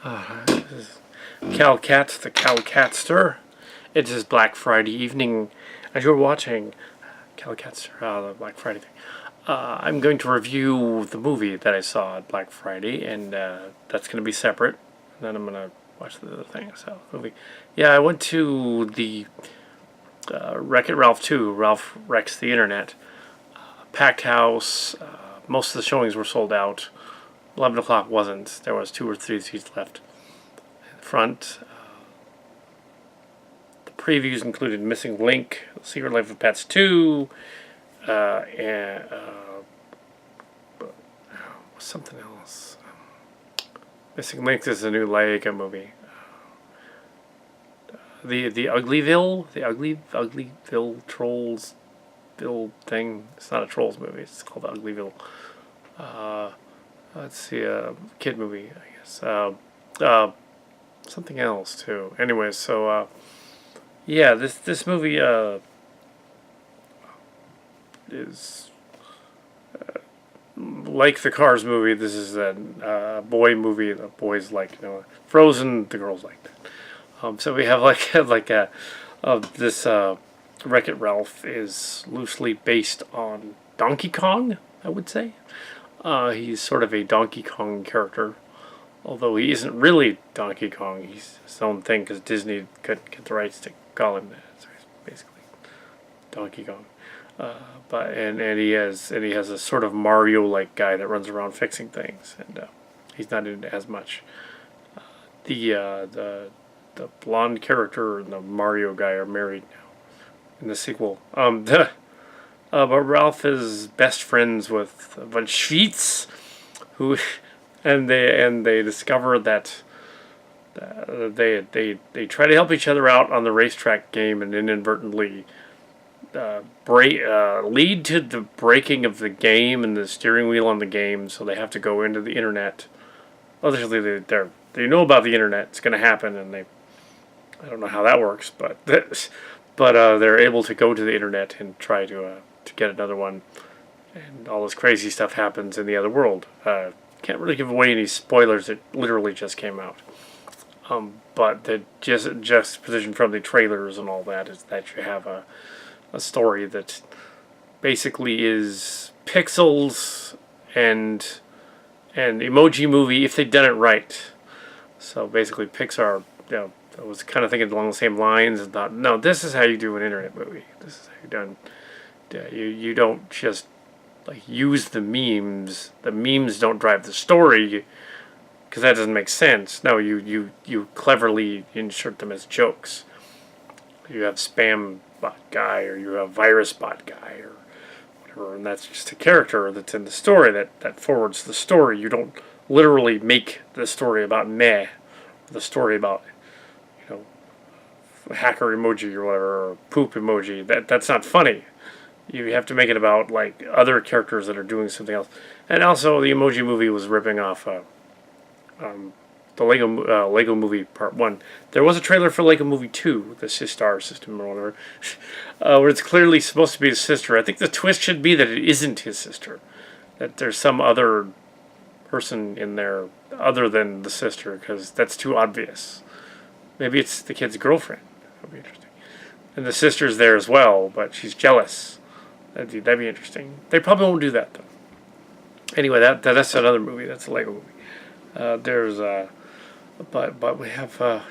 This is Kal Kat, the Kal Katster. It is Black Friday evening as you're watching Kal Katster, the Black Friday thing. I'm going to review the movie that I saw at Black Friday, and that's going to be separate. And then I'm going to watch the other thing. So, movie. Yeah, I went to the Wreck-It Ralph 2, Ralph Wrecks the Internet. Packed house. Most of the showings were sold out. 11 o'clock wasn't. There was 2 or 3 seats left. In the front, the previews included Missing Link, Secret Life of Pets 2, and something else. Missing Link is a new Lego movie. The Uglyville, the Uglyville Trolls thing. It's not a Trolls movie. It's called Uglyville. Let's see, a kid movie, I guess. Something else too. Anyways, so yeah, this movie is like the Cars movie. This is a boy movie. The boys like, Frozen. The girls like that. So we have this Wreck-It Ralph is loosely based on Donkey Kong, I would say. He's sort of a Donkey Kong character, although he isn't really Donkey Kong. He's his own thing because Disney couldn't get the rights to call him that. So he's basically Donkey Kong. But he has a sort of Mario-like guy that runs around fixing things, and he's not into as much. The blonde character and the Mario guy are married now in the sequel. But Ralph is best friends with a bunch of Schweets, and they discover that they try to help each other out on the racetrack game and inadvertently lead to the breaking of the game and the steering wheel on the game. So they have to go into the internet. Obviously, they know about the internet. It's going to happen, and I don't know how that works, but they're able to go to the internet and try to get another one, and all this crazy stuff happens in the other world. Can't really give away any spoilers. It literally just came out. But the juxtaposition from the trailers and all that is that you have a story that basically is Pixels and Emoji Movie if they'd done it right. So basically, Pixar, I was kind of thinking along the same lines and thought, no, this is how you do an internet movie. This is how you're done. You don't just use the memes. The memes don't drive the story because that doesn't make sense. No, you cleverly insert them as jokes. You have spam bot guy, or you have virus bot guy, or whatever, and that's just a character that's in the story that forwards the story. You don't literally make the story about meh, the story about hacker emoji or whatever, or poop emoji. That's not funny. You have to make it about other characters that are doing something else. And also, the Emoji Movie was ripping off the Lego Movie Part 1. There was a trailer for Lego Movie 2, the Sistar system or whatever, where it's clearly supposed to be his sister. I think the twist should be that it isn't his sister. That there's some other person in there other than the sister, because that's too obvious. Maybe it's the kid's girlfriend. That would be interesting. And the sister's there as well, but she's jealous. That'd be interesting. They probably won't do that, though. Anyway, that's another movie. That's a Lego movie. But we have,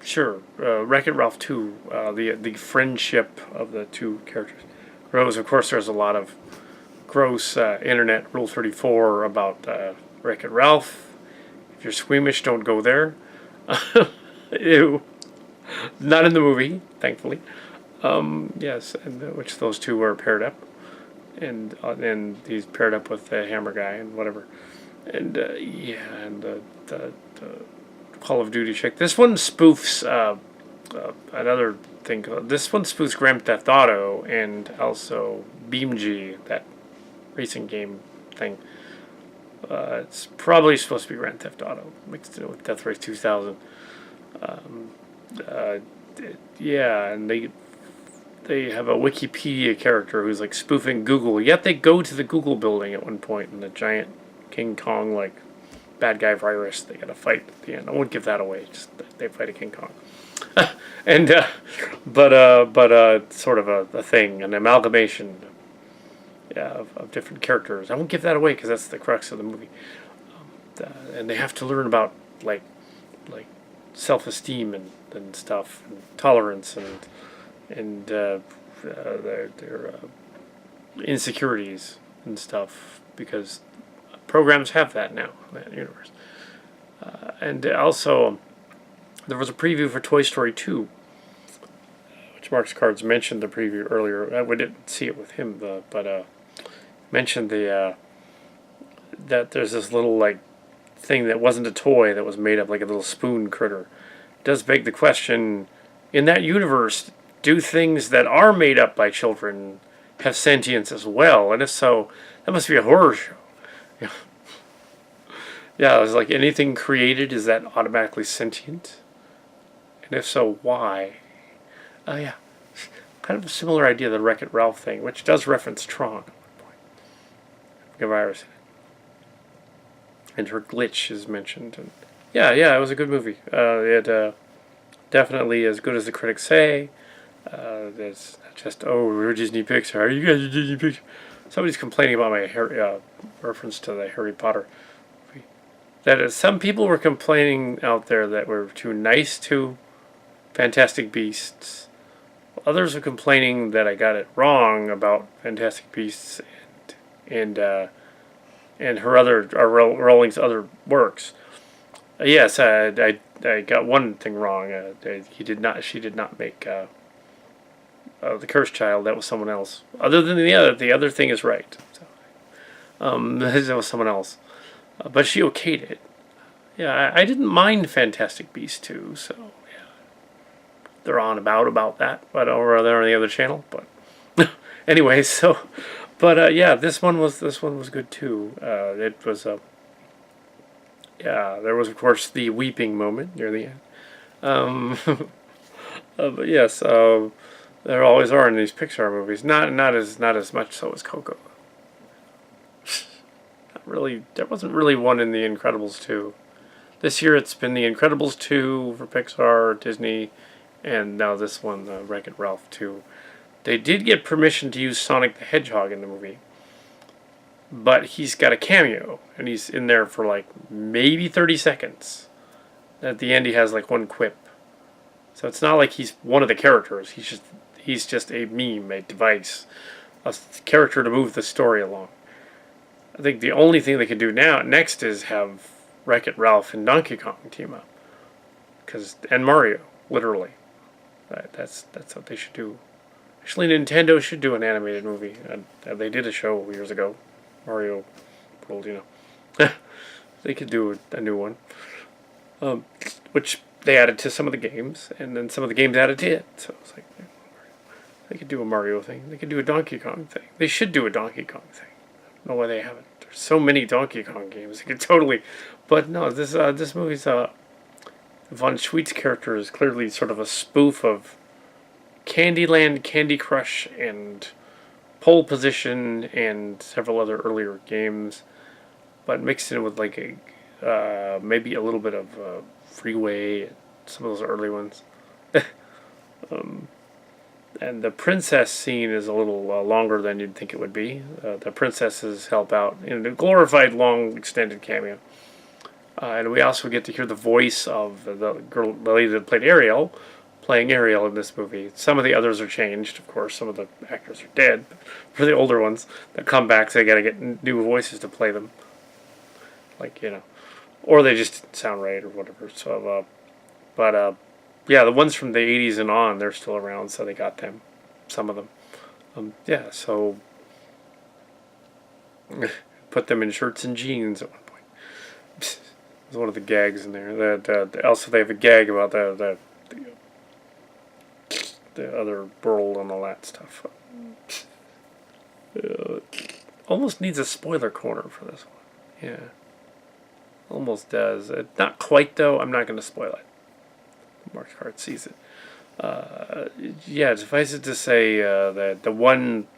sure, Wreck-It Ralph 2, the friendship of the two characters grows. Of course, there's a lot of gross internet Rule 34 about Wreck-It Ralph. If you're squeamish, don't go there. Ew. Not in the movie, thankfully. Yes, and which those two were paired up, and he's paired up with the Hammer guy and whatever, and and the Call of Duty chick. This one spoofs another thing. This one spoofs Grand Theft Auto and also BeamG, that racing game thing. It's probably supposed to be Grand Theft Auto mixed in with Death Race 2000. And they have a Wikipedia character who's spoofing Google. Yet they go to the Google building at one point, and the giant King Kong bad guy virus they got to fight at the end. I won't give that away. Just they fight a King Kong, and but sort of a thing, an amalgamation, yeah, of different characters. I won't give that away because that's the crux of the movie. And they have to learn about like self-esteem and stuff, and tolerance and their insecurities and stuff, because programs have that now in that universe. And also, there was a preview for Toy Story 2, which Mark's Cards mentioned the preview earlier. We didn't see it with him, but mentioned that there's this little like thing that wasn't a toy that was made up like a little spoon critter. It does beg the question: in that universe, do things that are made up by children have sentience as well? And if so, that must be a horror show. Yeah, yeah. It was like, anything created, is that automatically sentient? And if so, why? Oh yeah, kind of a similar idea to the Wreck-It Ralph thing, which does reference Tron at one point. The virus. And her glitch is mentioned, and yeah, it was a good movie. It definitely as good as the critics say. It's not just, oh, we're Disney Pixar. You guys are Disney Pixar. Somebody's complaining about my reference to the Harry Potter movie. That some people were complaining out there that we're too nice to Fantastic Beasts. Others are complaining that I got it wrong about Fantastic Beasts and Rowling's other works. Yes, I got one thing wrong. She did not make the Cursed Child. That was someone else. Other than the other thing is right. So, that was someone else, but she okayed it. Yeah, I didn't mind Fantastic Beasts 2. So yeah, they're on about that, but over there on the other channel. But anyway, so. But yeah, this one was good too. It was yeah. There was of course the weeping moment near the end. But yes, there always are in these Pixar movies. Not as much so as Coco. Not really. There wasn't really one in The Incredibles 2. This year it's been The Incredibles 2 for Pixar, Disney, and now this one, Wreck-It Ralph 2. They did get permission to use Sonic the Hedgehog in the movie, but he's got a cameo, and he's in there for like maybe 30 seconds. At the end, he has like one quip, so it's not like he's one of the characters. He's just a meme, a device, a character to move the story along. I think the only thing they could do next is have Wreck-It Ralph and Donkey Kong team up, and Mario, literally. That's what they should do. Actually, Nintendo should do an animated movie. They did a show years ago, Mario World, you know. They could do a new one, which they added to some of the games, and then some of the games added to it. So it's like, they could do a Mario thing. They could do a Donkey Kong thing. They should do a Donkey Kong thing. I don't know why they haven't. There's so many Donkey Kong games. They could totally. But no, this movie's Von Schweet's character is clearly sort of a spoof of Candyland, Candy Crush, and Pole Position, and several other earlier games, but mixed in with like maybe a little bit of Freeway, some of those early ones. And the princess scene is a little longer than you'd think it would be. The princesses help out in a glorified, long, extended cameo. And we also get to hear the voice of the lady that played Ariel, playing Ariel in this movie. Some of the others are changed, of course. Some of the actors are dead. But for the older ones that come back, so they got to get new voices to play them. Like, you know. Or they just didn't sound right or whatever. So, yeah, the ones from the 80s and on, they're still around, so they got them. Some of them. Yeah, so put them in shirts and jeans at one point. There's one of the gags in there. Also, they have a gag about the other world and all that stuff. Almost needs a spoiler corner for this one. Yeah. Almost does. Not quite, though. I'm not going to spoil it. Mark's Card sees it. Yeah, suffice it to say that the one...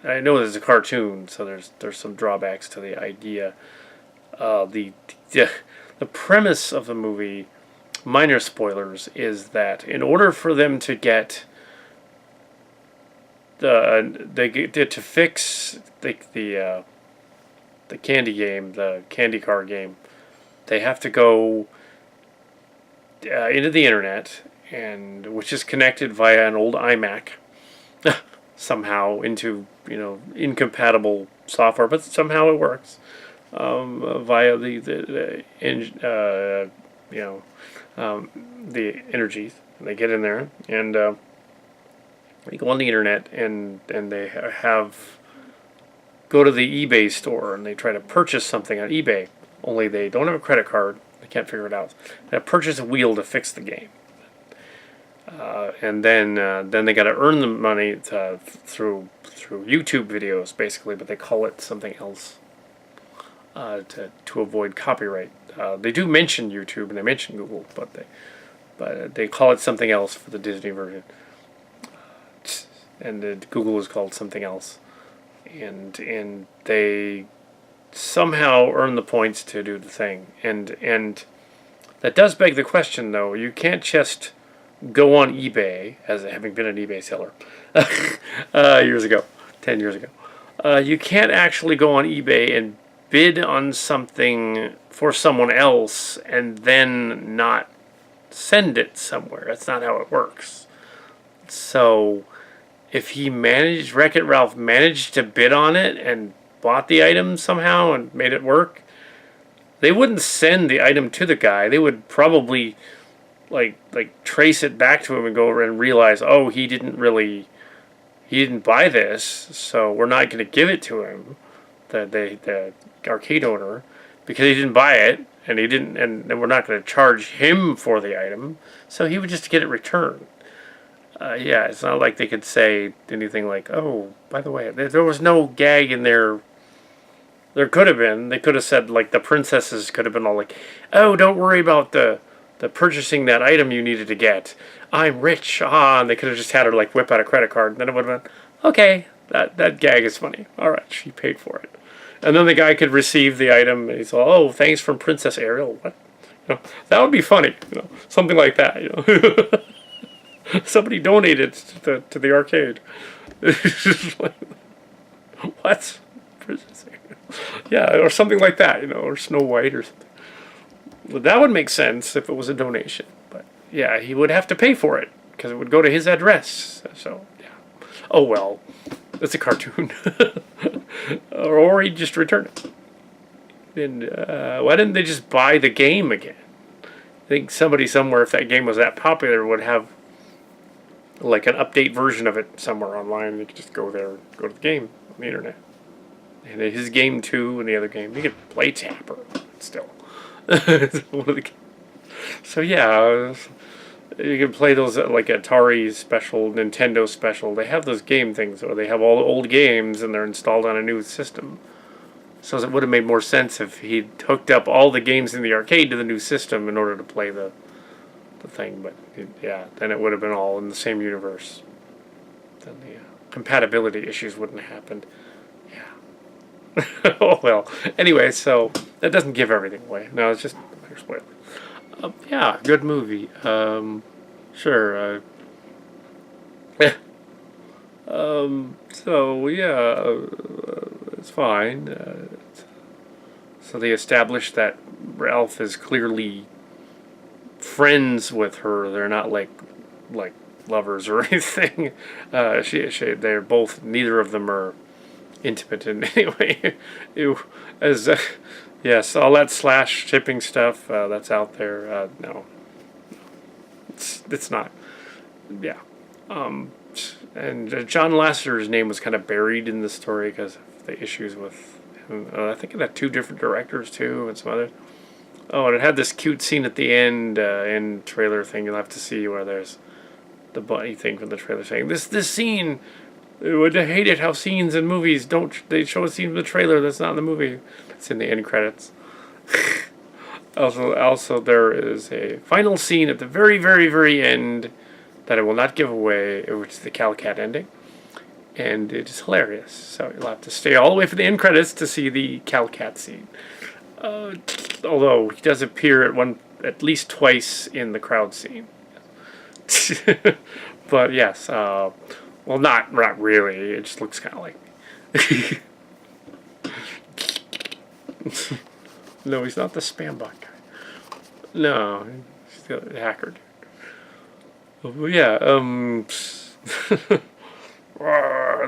I know there's a cartoon, so there's some drawbacks to the idea. The, the the premise of the movie, minor spoilers, is that in order for them to get to fix the candy game, the candy car game, they have to go into the internet, and which is connected via an old iMac somehow into incompatible software, but somehow it works via the energies. They get in there and they go on the internet and they have go to the eBay store and they try to purchase something on eBay. Only they don't have a credit card. They can't figure it out. They purchase a wheel to fix the game. And then they got to earn the money through YouTube videos, basically, but they call it something else to avoid copyright. They do mention YouTube and they mention Google, but they call it something else for the Disney version, and Google is called something else, and they somehow earn the points to do the thing, and that does beg the question, though. You can't just go on eBay, as having been an eBay seller years ago, 10 years ago. You can't actually go on eBay and bid on something for someone else and then not send it somewhere. That's not how it works. So if Wreck-It Ralph managed to bid on it and bought the item somehow and made it work, they wouldn't send the item to the guy. They would probably like trace it back to him and go over and realize, oh, he didn't buy this, so we're not going to give it to him, the arcade owner, because he didn't buy it, and and we're not going to charge him for the item, so he would just get it returned. Yeah, it's not like they could say anything like, oh, by the way, there was no gag in there. There could have been. They could have said, like, the princesses could have been all like, oh, don't worry about the purchasing that item you needed to get. I'm rich. And they could have just had her, like, whip out a credit card. And then it would have been, okay, that gag is funny. All right, she paid for it. And then the guy could receive the item, and he's all, oh, thanks from Princess Ariel. What? That would be funny. Something like that. Somebody donated to the arcade. What? Princess Ariel? Yeah, or something like that, or Snow White or something. Well, that would make sense if it was a donation. But, yeah, he would have to pay for it, because it would go to his address. So, yeah. Oh, well, it's a cartoon. Or he'd just return it. And why didn't they just buy the game again? I think somebody somewhere, if that game was that popular, would have like an update version of it somewhere online. They could just go there, go to the game on the internet. And his game 2 and the other game, you could play Tapper still. One of the, so yeah, you can play those like Atari special, Nintendo special. They have those game things, or they have all the old games and they're installed on a new system. So it would have made more sense if he'd hooked up all the games in the arcade to the new system in order to play the thing. But yeah, then it would have been all in the same universe. Then the compatibility issues wouldn't have happened. Yeah. Oh well. Anyway, so that doesn't give everything away. No, it's just a minor spoiler. Yeah, good movie. Sure. Yeah. So yeah, it's fine. So they established that Ralph is clearly friends with her. They're not like lovers or anything. They're both. Neither of them are intimate in any way. Yes, all that slash shipping stuff that's out there. No, it's not. Yeah. And John Lasseter's name was kind of buried in the story because of the issues with him. I think it had 2 different directors too, and some other. Oh, and it had this cute scene at the end trailer thing. You'll have to see where there's the bunny thing from the trailer saying this scene. I would hate it how scenes in movies they show a scene from the trailer that's not in the movie. It's in the end credits. Also, there is a final scene at the very, very, very end that I will not give away, which is the Kal Kat ending. And it is hilarious. So you'll have to stay all the way for the end credits to see the Kal Kat scene. Although he does appear at least twice in the crowd scene. But yes, well, not really. It just looks kind of like me. No, he's not the spam bot guy. No, he's the hacker dude. Oh, yeah,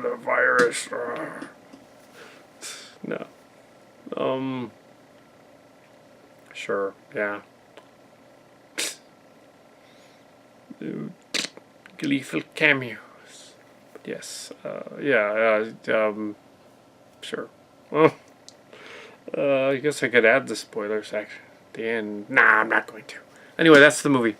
the virus. No. Sure, yeah. Gleeful cameos. But yes, yeah, sure. Well, I guess I could add the spoiler section at the end. Nah, I'm not going to. Anyway, that's the movie.